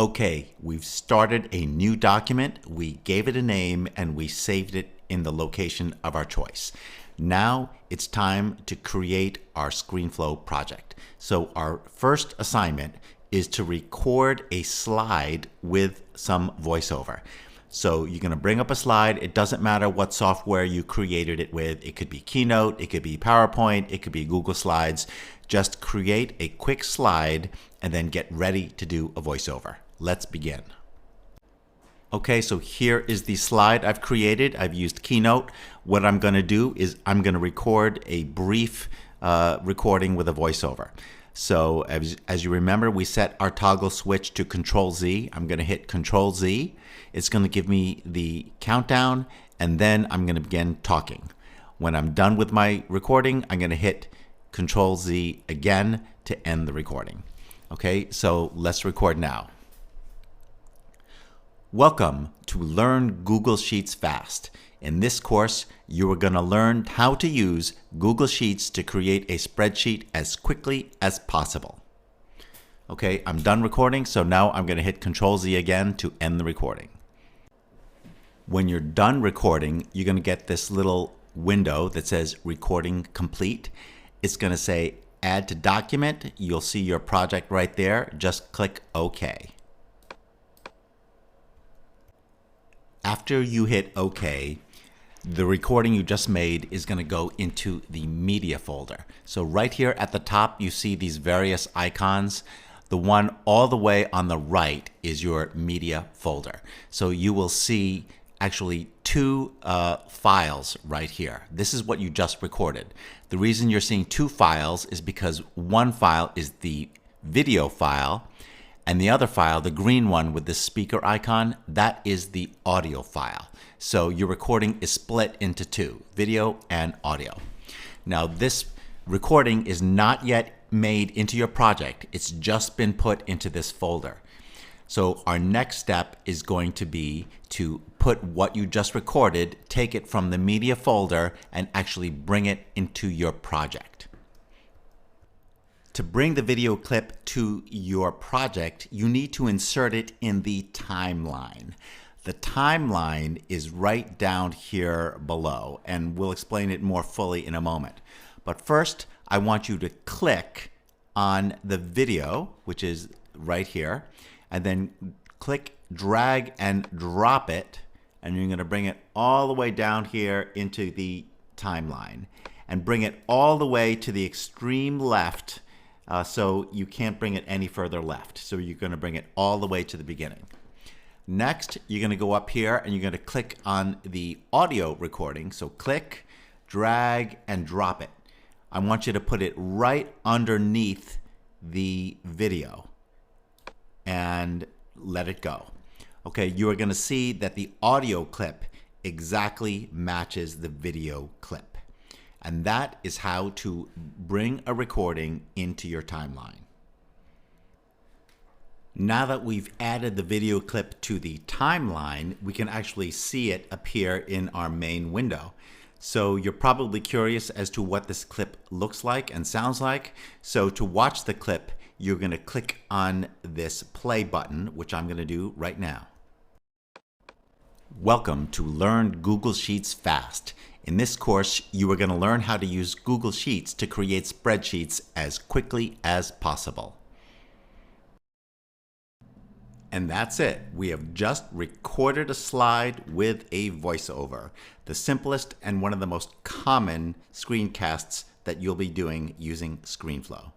Okay, we've started a new document, we gave it a name, and we saved it in the location of our choice. Now it's time to create our ScreenFlow project. So our first assignment is to record a slide with some voiceover. So you're going to bring up a slide. It doesn't matter what software you created it with. It could be Keynote, it could be PowerPoint, it could be Google Slides. Just create a quick slide and then get ready to do a voiceover. Let's begin. Okay, so here is the slide I've created. I've used Keynote. What I'm going to do is I'm going to record a brief recording with a voiceover. So as you remember, we set our toggle switch to Control Z. I'm going to hit Control Z. It's going to give me the countdown, and then I'm going to begin talking. When I'm done with my recording, I'm going to hit Control Z again to end the recording. Okay, so let's record now. Welcome to Learn Google Sheets Fast. In this course, you are going to learn how to use Google Sheets to create a spreadsheet as quickly as possible. Okay, I'm done recording, so now I'm going to hit Control Z again to end the recording. When you're done recording, you're going to get this little window that says Recording Complete. It's going to say Add to Document. You'll see your project right there. Just click OK. After you hit OK, the recording you just made is going to go into the media folder. So right here at the top, you see these various icons. The one all the way on the right is your media folder. So you will see actually two files right here. This is what you just recorded. The reason you're seeing two files is because one file is the video file, and the other file, the green one with the speaker icon, that is the audio file. So your recording is split into two, video and audio. Now this recording is not yet made into your project. It's just been put into this folder. So our next step is going to be to put what you just recorded, take it from the media folder, and actually bring it into your project. To bring the video clip to your project, you need to insert it in the timeline. The timeline is right down here below, and we'll explain it more fully in a moment. But first, I want you to click on the video, which is right here, and then click, drag, and drop it, and you're going to bring it all the way down here into the timeline, and bring it all the way to the extreme left. So you can't bring it any further left. So you're going to bring it all the way to the beginning. Next, you're going to go up here and you're going to click on the audio recording. So click, drag, and drop it. I want you to put it right underneath the video and let it go. Okay, you are going to see that the audio clip exactly matches the video clip. And that is how to bring a recording into your timeline. Now that we've added the video clip to the timeline, we can actually see it appear in our main window. So you're probably curious as to what this clip looks like and sounds like. So to watch the clip, you're going to click on this play button, which I'm going to do right now. Welcome to Learn Google Sheets Fast. In this course, you are going to learn how to use Google Sheets to create spreadsheets as quickly as possible. And that's it. We have just recorded a slide with a voiceover, the simplest and one of the most common screencasts that you'll be doing using ScreenFlow.